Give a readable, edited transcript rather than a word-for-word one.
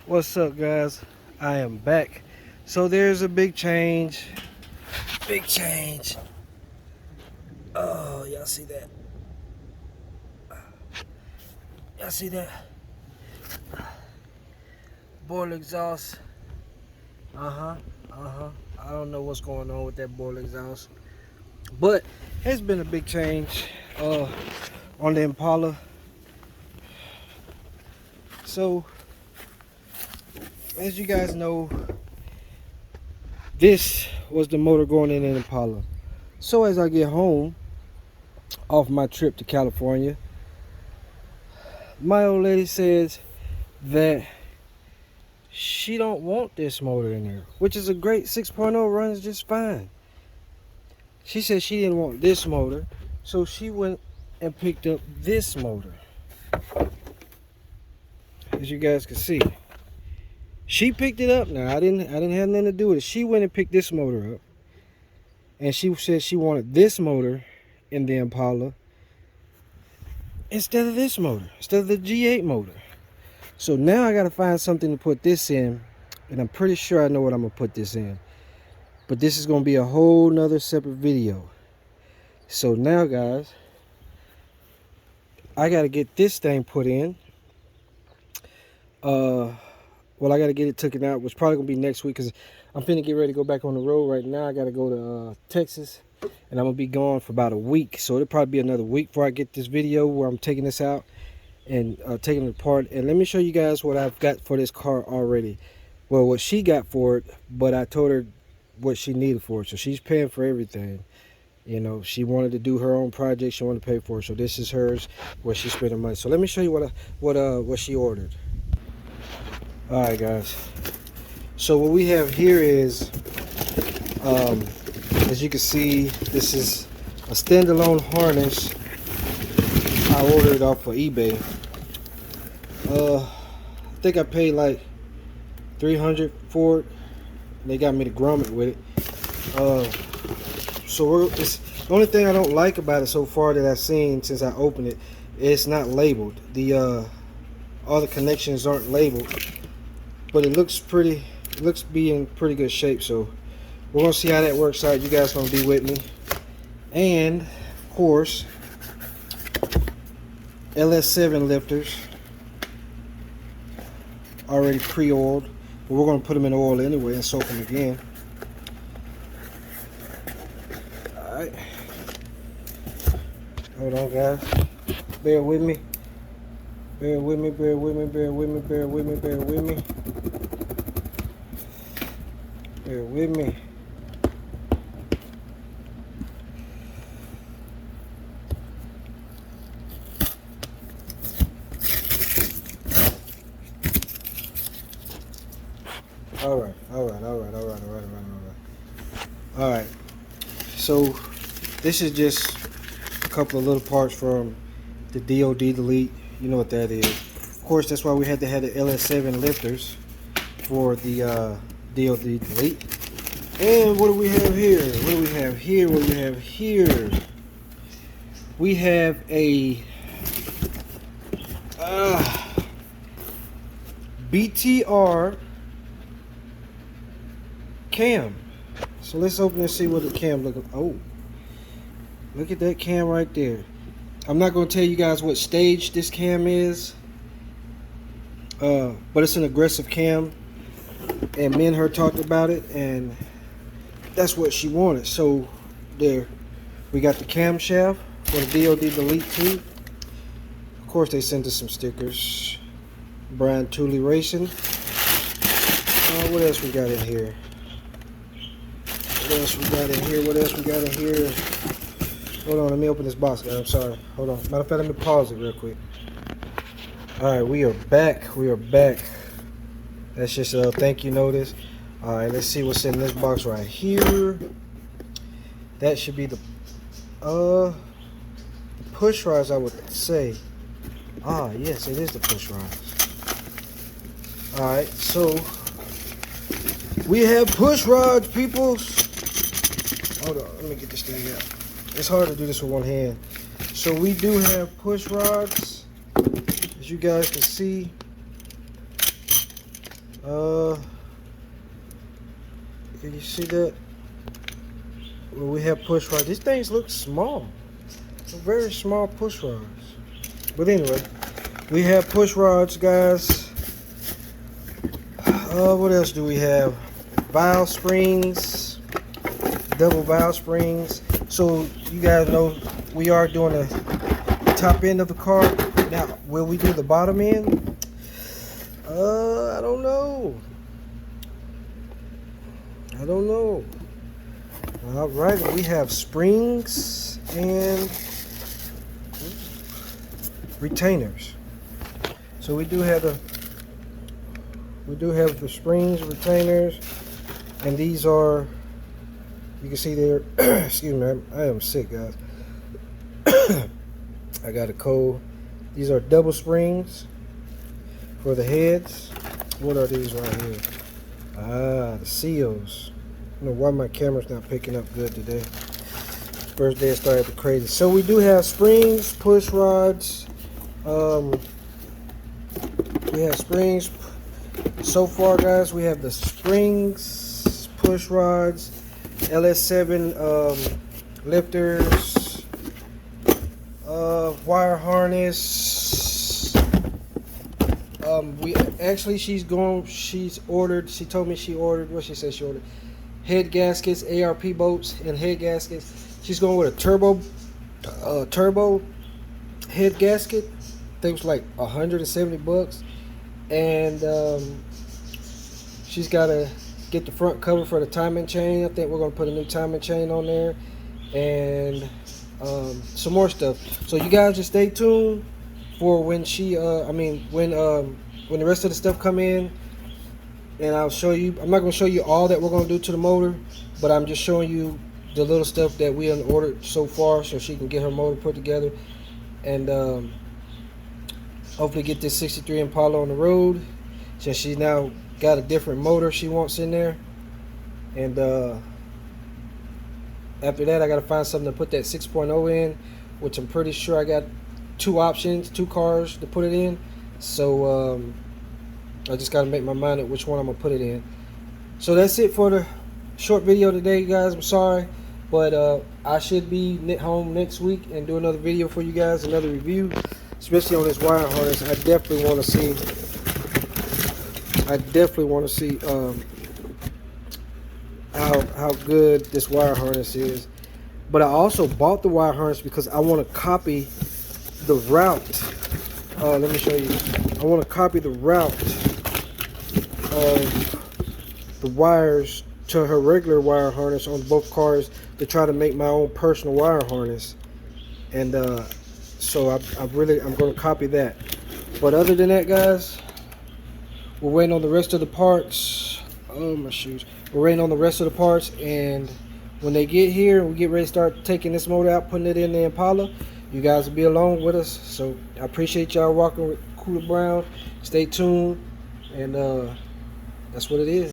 What's up, guys? I am back. So there's a big change. Big change. Oh, y'all see that? Y'all see that? Boiler exhaust. Uh-huh. Uh-huh. I don't know what's going on with that boiler exhaust. But it's been a big change on the Impala. So as you guys know, this was the motor going in an Impala. So as I get home off my trip to California, my old lady says that she don't want this motor in there, which is a great 6.0, runs just fine. She said she didn't want this motor, so she went and picked up this motor. As you guys can see, she picked it up. Now I didn't have nothing to do with it. She went and picked this motor up, and she said she wanted this motor in the Impala instead of this motor, instead of the G8 motor. So now I gotta find something to put this in, and I'm pretty sure I know what I'm gonna put this in. But this is gonna be a whole nother separate video. So now, guys, I gotta get this thing put in. Well, I gotta get it taken out, which probably gonna be next week, because I'm finna get ready to go back on the road right now. I gotta go to Texas, and I'm gonna be gone for about a week. So it'll probably be another week before I get this video where I'm taking this out and taking it apart. And let me show you guys what I've got for this car already. Well, what she got for it, but I told her what she needed for it. So she's paying for everything. You know, she wanted to do her own project. She wanted to pay for it. So this is hers, where she's spending money. So let me show you what she ordered. All right, guys. So what we have here is, as you can see, this is a standalone harness. I ordered it off of eBay. I think I paid like $300 for it. They got me to grommet with it. So it's the only thing I don't like about it so far that I've seen since I opened it. It's not labeled. All the connections aren't labeled, but it looks pretty. It looks to be in pretty good shape. So we're gonna see how that works out. You guys gonna be with me, and of course, ls7 lifters already pre-oiled, but we're gonna put them in oil anyway and soak them again. Alright, hold on, guys, bear with me, bear with me, bear with me, bear with me, bear with me, bear with me, bear with me. Alright. Alright, so this is just a couple of little parts from the DOD delete. You know what that is. Of course, that's why we had to have the ls7 lifters for the DOD delete. And what do we have here? What do we have here? What do we have here? We have a Btr Cam. So let's open and see what the cam look like. Oh, look at that cam right there. I'm not going to tell you guys what stage this cam is, but it's an aggressive cam, and me and her talked about it, and that's what she wanted. So there, we got the camshaft for the DOD delete too. Of course, they sent us some stickers. Brian Tooley Racing. What else we got in here? What else we got in here? What else we got in here? Hold on, let me open this box, guys. I'm sorry. Hold on. Matter of fact, let me pause it real quick. Alright, we are back. We are back. That's just a thank you notice. Alright, let's see what's in this box right here. That should be the push rods, I would say. Ah, yes, it is the push rods. Alright, so we have push rods, people. Hold on, let me get this thing out. It's hard to do this with one hand. So we do have push rods, as you guys can see. Can you see that? Well, we have push rods. These things look small. They're very small push rods. But anyway, we have push rods, guys. What else do we have? Valve springs, double valve springs. So you guys know we are doing the top end of the car. Now, will we do the bottom end? I don't know. All right, we have springs and retainers. So we do have the springs, retainers, and these are, you can see there. Excuse me, I am sick, guys. I got a cold. These are double springs for the heads. What are these right here? Ah, the seals. I don't know why my camera's not picking up good today. First day it started to crazy. So we do have springs, push rods. We have springs. So far, guys, we have the springs, push rods, ls7 lifters, wire harness. We actually, she told me she ordered, what she said she ordered, head gaskets, ARP bolts and head gaskets. She's going with a turbo head gasket. I think it was like $170, and she's got to get the front cover for the timing chain. I think we're going to put a new timing chain on there, and some more stuff. So you guys just stay tuned for when she when the rest of the stuff come in, and I'll show you. I'm not going to show you all that we're going to do to the motor, but I'm just showing you the little stuff that we have ordered so far, so she can get her motor put together, and hopefully get this 63 Impala on the road, since she's now got a different motor she wants in there. And after that, I got to find something to put that 6.0 in, which I'm pretty sure I got two cars to put it in. So I just got to make my mind up which one I'm going to put it in. So that's it for the short video today, guys. I'm sorry, but I should be home next week and do another video for you guys, another review, especially on this wire harness. I definitely want to see how good this wire harness is. But I also bought the wire harness because I want to copy the route. Let me show you. I want to copy the route of the wires to her regular wire harness on both cars, to try to make my own personal wire harness. And so I'm going to copy that. But other than that, guys, we're waiting on the rest of the parts. Oh, my shoes. We're waiting on the rest of the parts, and when they get here, we get ready to start taking this motor out, putting it in the Impala, you guys will be along with us. So I appreciate y'all walking with Cooler Brown. Stay tuned, and that's what it is.